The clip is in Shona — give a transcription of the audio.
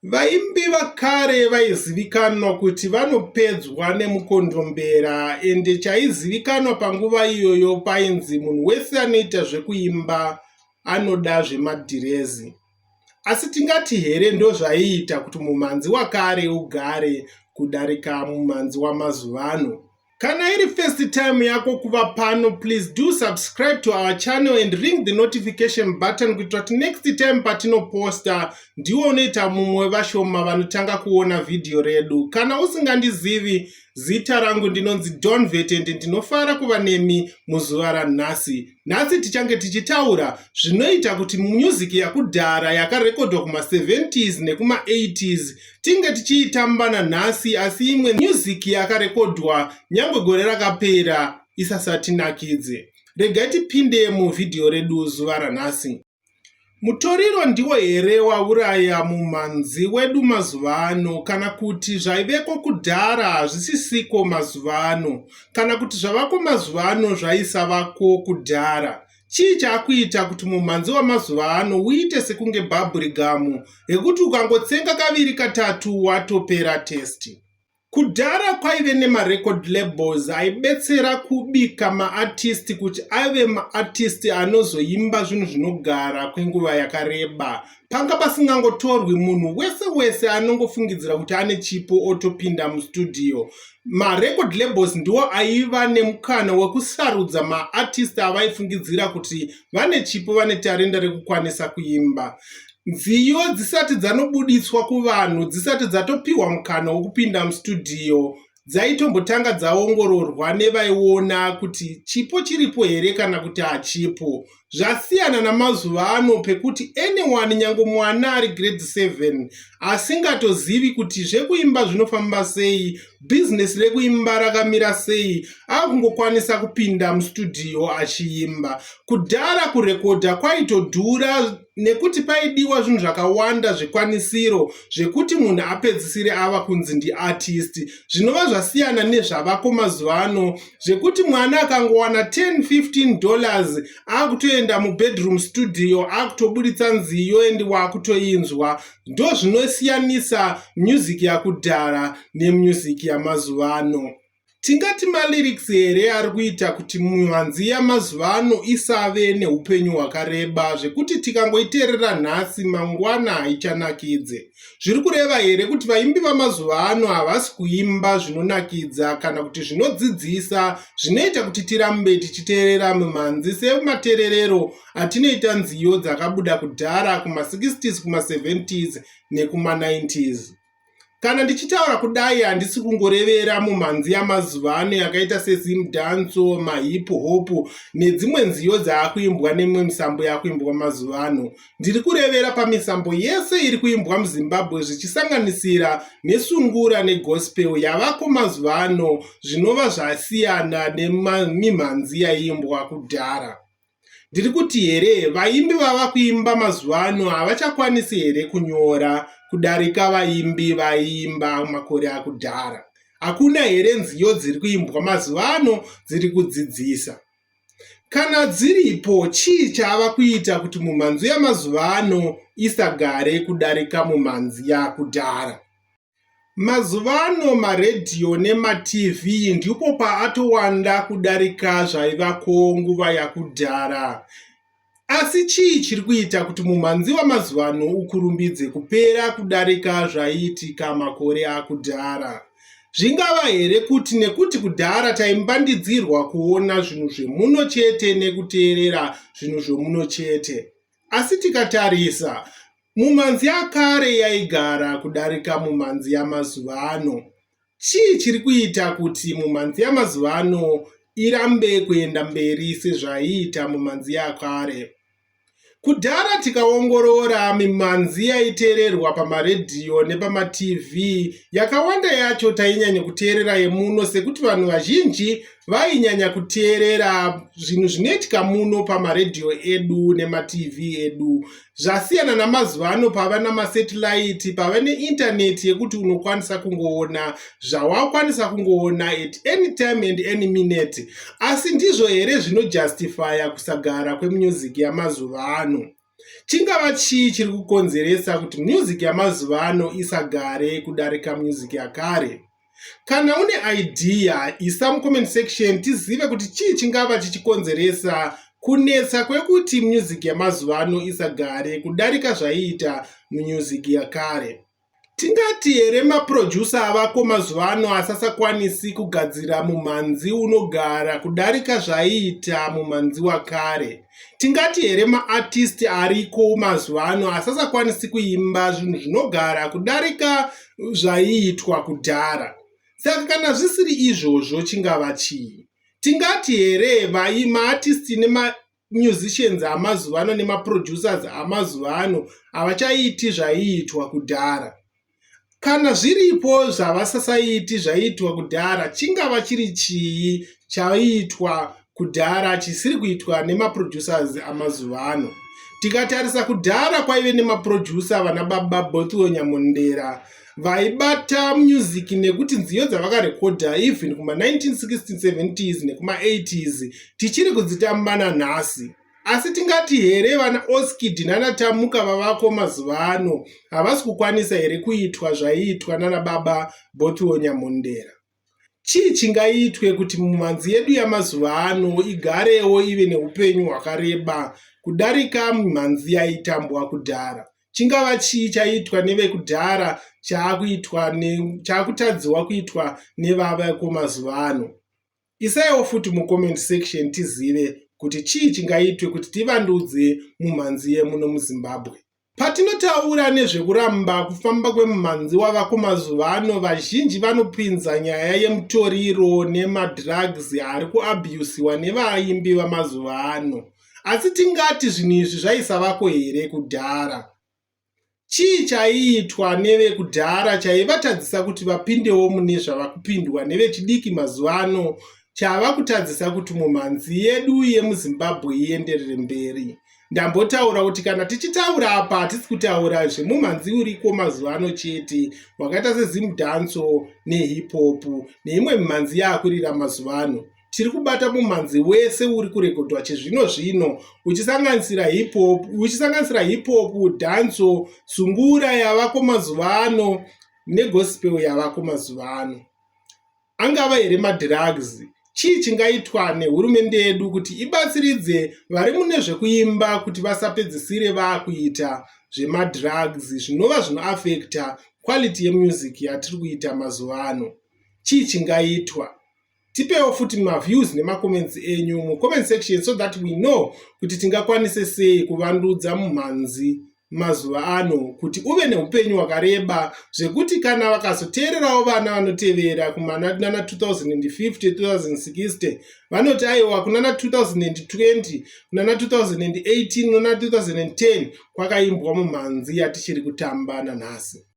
Vaimbi vakare vaizivikanwa kuti vanopedzwa nemukondombera, ende chaizivikanwa panguva iyoyo painzi munhu wese anoita zvekuimba anoda zvemadhirezi. Asi tingati here ndozvaiita kuti mumhanzi wakare ugare kudarika mumhanzi wamazuva ano. Kana iri first time yako kuva pano, please do subscribe to our channel and ring the notification button kuitira kuti next time patinoposta ndiwo unoita mumwe vashoma vanotanga kuona video redu. Kana usingandizivi, zita rangu ndinonzi Donvet and ndinofara kuva nemi muzuva ranhasi. Nhasi tichange tichitaura zvinoita kuti music yakudhara yakarekodwa kuma 70s nekuma 80s tinge tichiitamba nanhasi, asi imwe music yakarekodwa nyangwe gore rakapera isasati nakidze. Regai tipinde muvidhio redu zuva ranhasi. Mutoriro ndiwo here wauraya mumhanzi wedu mazuva ano, kana kuti zvaiveko kudhara zvisisiko mazuva ano, kana kuti zvavako mazuva ano zvaisavako kudhara. Chii chakuita kuti mumhanzi wamazuva ano uite sekunge bubblegum yekuti ukangotsenga kaviri katatu watopera testi? Kudhara kwaive nemarecord labels aibetsera kubika maartist kuti ave maartist anozoimba zvinhu zvinogara kwenguva yakareba. Panga pasingangotorwi munhu wese anongofungidzira kuti ane chipo otopinda mustudio. Marecord labels ndiwo aiva nemukana wekusarudza maartist avaifungidzira kuti vane chipo, vane tarenda rekukwanisa kuimba. Nziyo dzisati dzanobuditswa kuvanhu, dzisati dzatopiwa mukana wokupinda mustudio, dzaitombotanga dzaongororwa nevaiona kuti chipo chiripo here kana kuti hachipo. Zvasiyana namazuva ano pekuti anyone, nyange mwana ari grade 7 asingatozivi kuti zvekuimba zvinofamba sei, business rekuimba rakamira sei, akungokwanisa kupinda mustudio achiimba. Kudhara kurekodha kwaitodhura nekuti paidiwa zvinhu zvakawanda zvikwanisiro zvekuti munhu apedzisire ava kunzi ndiartist. Zvinova zvasiyana nezvavako mazuva ano zvekuti mwana akangowana $10-15 akutoenda mubedroom studio akutobuditsa nziyo endi wakutoinzwa. Ndo zvinosiyanisa music yakudhara nemusic yamazuva ano. Tingati malyrics here ari kuita kuti mumhanzi yamazuva ano isave neupenyu hwakareba zvekuti tikangoiteerera nhasi mangwana haichanakidze. Zviri kureva here kuti vaimbi vamazuva ano havasi kuimba zvinonakidza kana kuti zvinodzidzisa, zvinoita kuti tirambe tichiteerera mumhanzi semateerero atinoita nziyo dzakabuda kudhara kuma 60s, kuma 70s nekuma 90s. Kana ndichitaura kudai handisi kungorevera mumhanzi yamazuva ano yakaita sezimdanso, mahip hop nedzimwe nziyo dzaakuimbwa nemwe misambo yakuimbwa mazuva ano. Ndiri kurevera pamisambo yese iri kuimbwa muZimbabwe zvichisanganisira nesungura negospel yavako mazuva ano, zvinova zvasiyana nemimhanzi yaiimbwa kudhara. Ndiri kuti here vaimbi vava kuimba mazuva ano havachakwanisi here kunyora kudarika vaimbi vaiimba makore akudhara? Hakuna here nziyo dziri kuimbwa mazuva ano dziri kudzidzisa? Kana dziripo, chii chava kuita kuti mumhanzi yamazuva ano isagare kudarika mumhanzi yakudhara? Mazuva ano maredhiyo nematv ndipo paatowanda kudarika zvaivako nguva yakudhara. Asi chii chiri kuita kuti mumhanzi wamazuva ano ukurumbidze kupera kudarika zvaiitika makore akudhara? Zvingava here kuti nekuti kudhara taimbandidzirwa kuona zvinhu zvemuno chete nekuteerera zvinhu zvemuno chete? Asi tikatarisa, mumhanzi yakare yaigara kudarika mumhanzi yamazuva ano. Chii chiri kuita kuti mumhanzi yamazuva ano irambe kuenda mberi sezvaiita mumhanzi yakare? Kudhara tikaongorora mimhanzi yaiteererwa pamaredhiyo nepamatv, yakawanda yacho tainyanya kuteerera yemuno sekuti vanhu vazhinji vainyanya kuteerera zvinhu zvinoitika muno pamaredhiyo edu nematv edu. Zvasiyana namazuva ano pava namasatellite, pava neintaneti yekuti unokwanisa kungoona zvawakwanisa kungoona at any time and any minute. Asi ndizvo here zvinojustifya kusagara kwemusic yamazuva ano? Chingava chii chiri kukonzeresa kuti music yamazuva ano isagare kudarika music yakare? Kana une idea, isa mucomment section tizive kuti chii chingava chichikonzeresa kunetsa kwekuti music yamazuva ano isagare kudarika zvaiita music yakare. Tingati here maproducer avako mazuva ano asasakwanisi kugadzira mumhanzi unogara kudarika zvaiita mumhanzi wakare. Tingati here maartist ariko mazuva ano asasakwanisi kuimba zvinhu zvinogara kudarika zvaiitwa kudhara. Saka kana zvisiri izvozvo chingava chii? Tingati here maartist nemamusicians amazuva ano nemaproducers amazuva ano havachaiti zvaiitwa kudhara. Kana zviripo zvavasasaiti zvaiitwa kudhara, chingava chiri chii chaiitwa kudhara chisiri kuitwa nemaproducers amazuva ano? Tikatarisa kudhara kwaive nemaproducer vana baba Bothwell Nyamondera vaibata music nekuti nziyo dzavakarekodha even kuma 1960s, 70s nekuma 80s tichiri kudzitamba nanhasi. Asi tingati here vana Oskid naNatamuka vavako mazuva ano havasi kukwanisa here kuitwa zvaiitwa nana baba Bothwell Nyamondera? Chii chingaitwe kuti mumhanzi yedu yamazuva ano igarewo ive neupenyu hwakareba kudarika mimhanzi yaitambwa kudhara? Chingava chii chaitwa nevekudhara chaakutadziwa kuitwa nevavako mazuva ano? Isaiwo futi mucomment section tizive kuti chii chingaitwe kuti tivandudze mumhanzi yemuno muZimbabwe. Patinotaura nezvekuramba kufamba kwemumhanzi wavako mazuva ano, vazhinji vanopinza nyaya yemutoriro nemadrugs ari kuabhusiwa nevaimbi vamazuva ano. Asi tingati zvinhu izvi zvaisavako here kudhara? Chii chaiitwa nevekudhara chaivatadzisa kuti vapindewo mune zvavakupindwa nevechidiki mazuva ano, chava kutadzisa kuti mumhanzi yedu yemuZimbabwe ienderere mberi? Ndambotaura kuti kana tichitaura apa hatisi kutaura zvemumhanzi uriko mazuva ano chete wakaita sezimudhanso nehip-hop neimwe mimhanzi yaakurira mazuva ano. Tiri kubata mumhanzi wese uri kurekodwa chezvino-zvino uchisanganisira hip-hop, dhanso, sungura yavako mazuva ano negospel yavako mazuva ano. Angava here madrugs? Chii chingaitwa nehurumende yedu kuti ibatsiridze vari mune zvekuimba kuti vasapedzisire vakuita zvemadrugs zvinova zvinoafekta quality yemusic yatiri kuita mazuva ano? Chii chingaitwa? Tipewo futi maviews nemacomments enyu mucomment section so that we know kuti tingakwanise sei kuvandudza mumhanzi mazuva ano kuti uve neupenyu hwakareba zvekuti kana vakazoteererawo vana vanotevera kunana 2050, 2060 vanoti aiwa kunana 2020, kunana 2018, kunana 2010 kwakaimbwa mumhanzi yatichiri kutamba nanhasi.